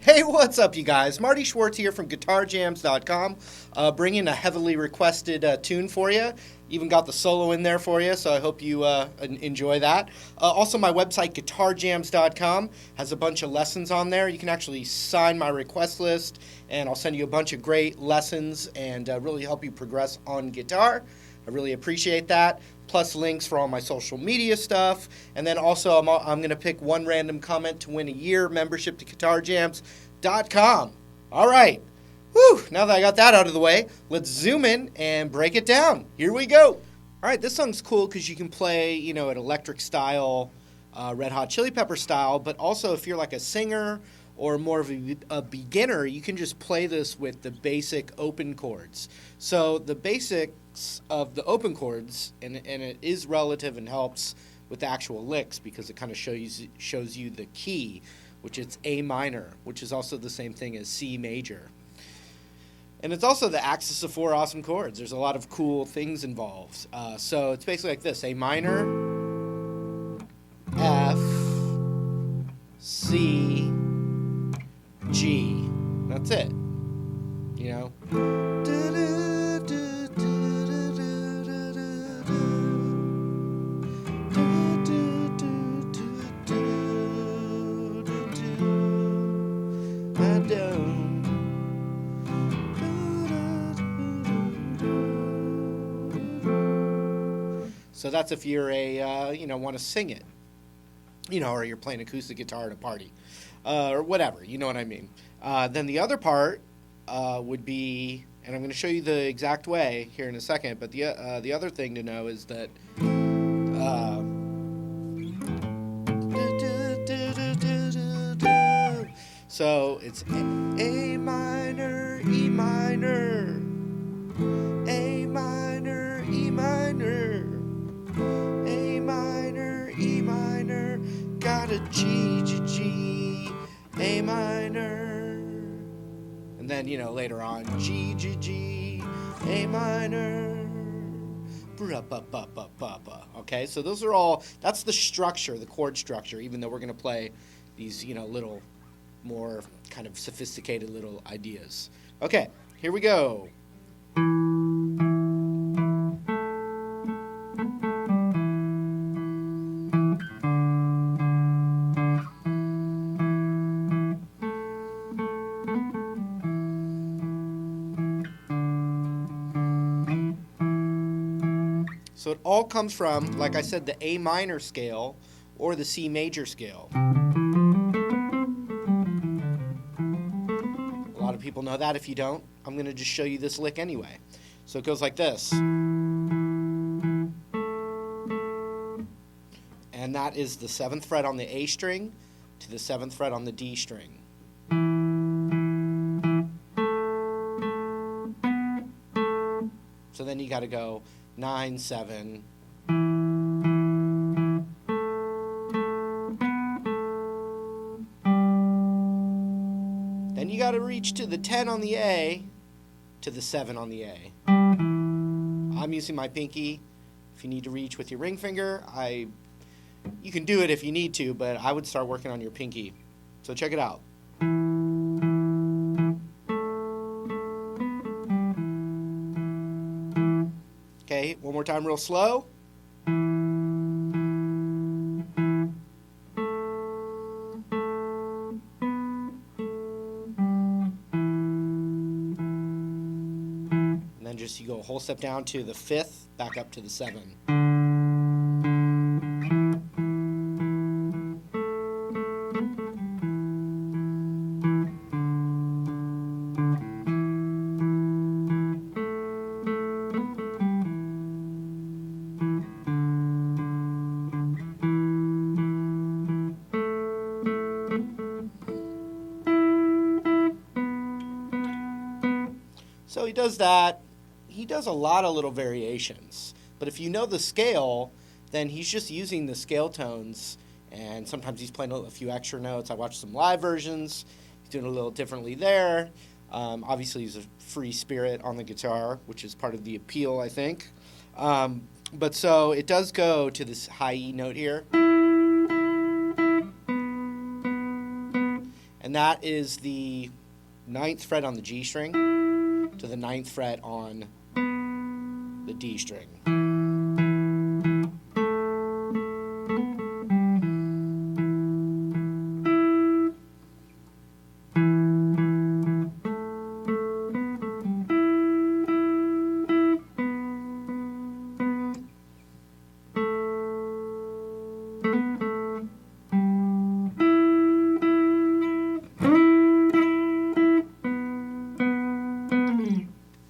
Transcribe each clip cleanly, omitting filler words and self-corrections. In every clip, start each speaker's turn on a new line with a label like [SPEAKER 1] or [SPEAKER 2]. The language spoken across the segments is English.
[SPEAKER 1] Hey, what's up, you guys? Marty Schwartz here from GuitarJams.com, bringing a heavily requested tune for you. Even got the solo in there for you, so I hope you enjoy that. Also, my website, GuitarJams.com, has a bunch of lessons on there. You can actually sign my request list, and I'll send you a bunch of great lessons and really help you progress on guitar. I really appreciate that. Plus links for all my social media stuff. And then also I'm going to pick one random comment to win a year membership to GuitarJams.com. All right. Whew, now that I got that out of the way, let's zoom in and break it down. Here we go. All right, this song's cool because you can play, an electric style, Red Hot Chili Pepper style, but also if you're like a singer or more of a beginner, you can just play this with the basic open chords. So the basics of the open chords, and it is relative and helps with the actual licks because it kind of shows you the key, which is A minor, which is also the same thing as C major. And it's also the axis of 4 awesome chords. There's a lot of cool things involved. So it's basically like this: A minor, F, C, G. That's it. So that's if you're want to sing it, or you're playing acoustic guitar at a party, or whatever, you know what I mean. Then the other part would be, and I'm going to show you the exact way here in a second, but the other thing to know is that so it's A minor, E minor, A minor, E minor, A minor, E minor, got a G, G, G, A minor, and then, later on, G, G, G, A minor, okay? So those are all, that's the structure, the chord structure, even though we're going to play these, little more kind of sophisticated little ideas. Okay, here we go. So it all comes from, like I said, the A minor scale or the C major scale. A lot of people know that. If you don't, I'm going to just show you this lick anyway. So it goes like this. And that is the 7th fret on the A string to the 7th fret on the D string. So then you got to go 9, 7. Then you got to reach to the 10 on the A to the 7 on the A. I'm using my pinky. If you need to reach with your ring finger, you can do it if you need to, but I would start working on your pinky. So check it out. Okay, one more time real slow. And then just you go a whole step down to the 5th, back up to the 7. So he does that. He does a lot of little variations. But if you know the scale, then he's just using the scale tones, and sometimes he's playing a few extra notes. I watched some live versions. He's doing a little differently there. Obviously, he's a free spirit on the guitar, which is part of the appeal, I think. But so it does go to this high E note here. And that is the 9th fret on the G string to the 9th fret on the D string.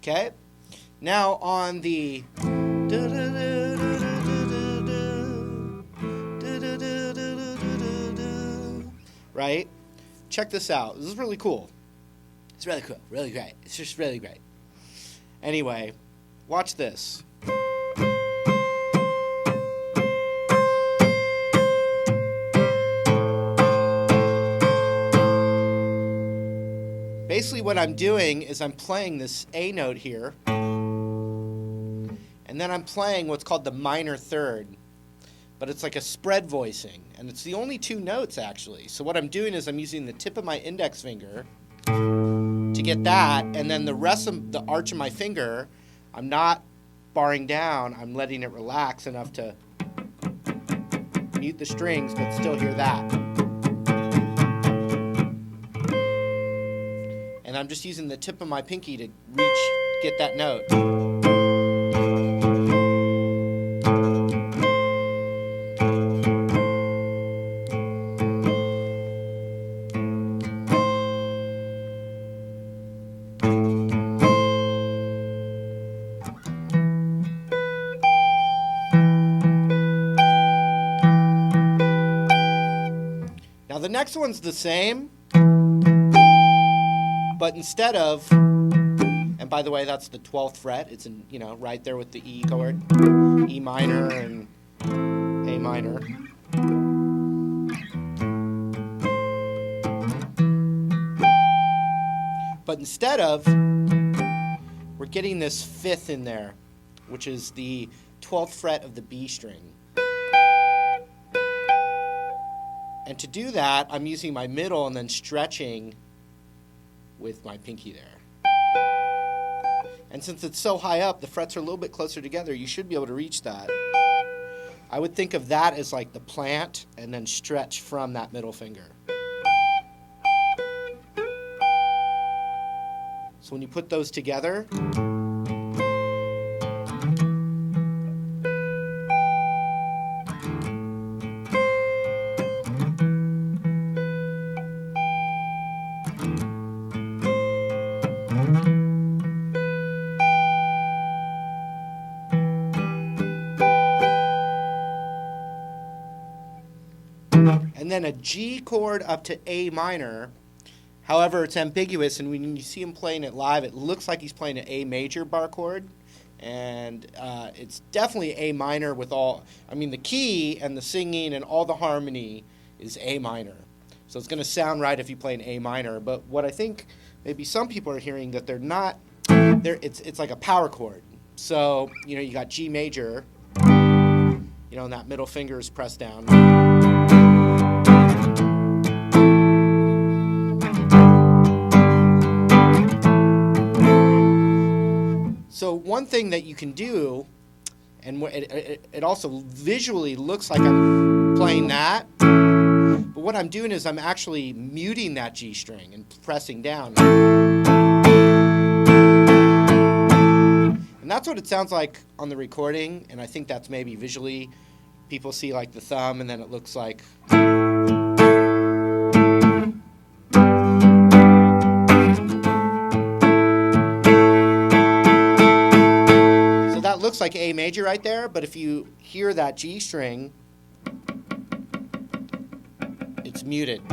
[SPEAKER 1] Okay, now on the right, check this out. This is really cool. It's really cool, really great. It's just really great. Anyway, watch this. Basically what I'm doing is I'm playing this A note here, and then I'm playing what's called the minor third, but it's like a spread voicing, and it's the only 2 notes actually. So what I'm doing is I'm using the tip of my index finger to get that, and then the rest of the arch of my finger, I'm not barring down, I'm letting it relax enough to mute the strings but still hear that. And I'm just using the tip of my pinky to get that note. Now the next one's the same, but instead of, and by the way, that's the 12th fret. It's in, right there with the E chord, E minor and A minor. But instead of, we're getting this 5th in there, which is the 12th fret of the B string. And to do that, I'm using my middle and then stretching with my pinky there. And since it's so high up, the frets are a little bit closer together, you should be able to reach that. I would think of that as like the plant and then stretch from that middle finger. So when you put those together, and then a G chord up to A minor. However, it's ambiguous, and when you see him playing it live, it looks like he's playing an A major bar chord, and it's definitely A minor with all, the key and the singing and all the harmony is A minor. So it's going to sound right if you play an A minor, but what I think maybe some people are hearing that they're not, it's like a power chord. So, you got G major, and that middle finger is pressed down. So one thing that you can do, and it also visually looks like I'm playing that, but what I'm doing is I'm actually muting that G string and pressing down. And that's what it sounds like on the recording, and I think that's maybe visually people see like the thumb, and then it looks like... looks like A major right there, but if you hear that G string, it's muted.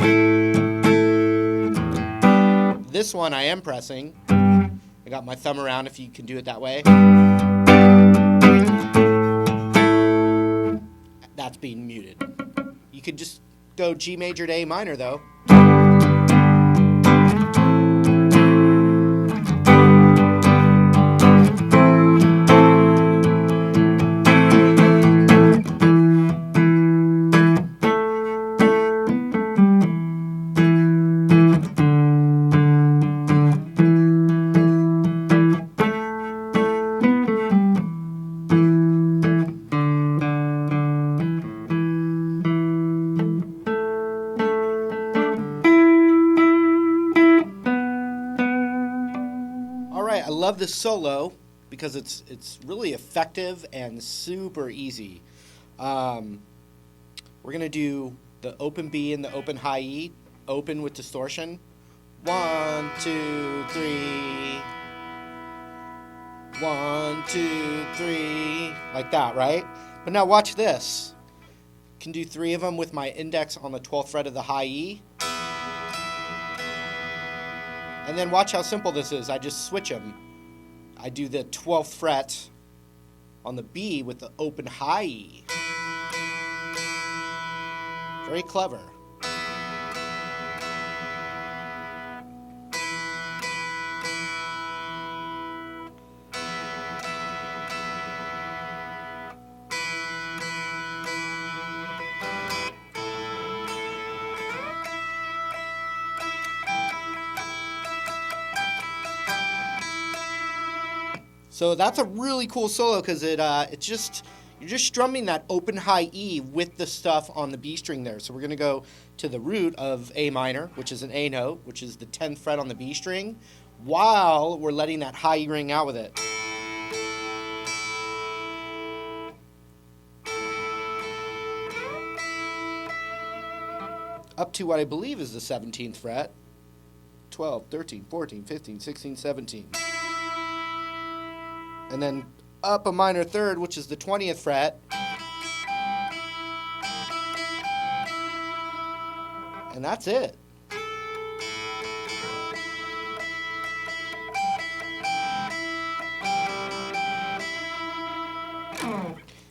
[SPEAKER 1] This one I am pressing. I got my thumb around if you can do it that way. that's being muted. You could just go G major to A minor, though. Alright, I love this solo because it's really effective and super easy. We're going to do the open B and the open high E, open with distortion. 1, 2, 3. 1, 2, 3. Like that, right? But now watch this. Can do 3 of them with my index on the 12th fret of the high E. And then watch how simple this is. I just switch them. I do the 12th fret on the B with the open high E. Very clever. So that's a really cool solo because it's just, you're just strumming that open high E with the stuff on the B string there. So we're going to go to the root of A minor, which is an A note, which is the 10th fret on the B string, while we're letting that high E ring out with it. Up to what I believe is the 17th fret. 12, 13, 14, 15, 16, 17. And then up a minor third, which is the 20th fret. And that's it.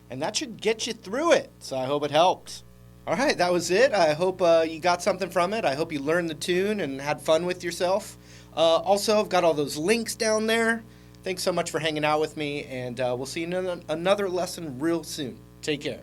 [SPEAKER 1] And that should get you through it. So I hope it helped. All right, that was it. I hope you got something from it. I hope you learned the tune and had fun with yourself. Also, I've got all those links down there. Thanks so much for hanging out with me, and we'll see you in another lesson real soon. Take care.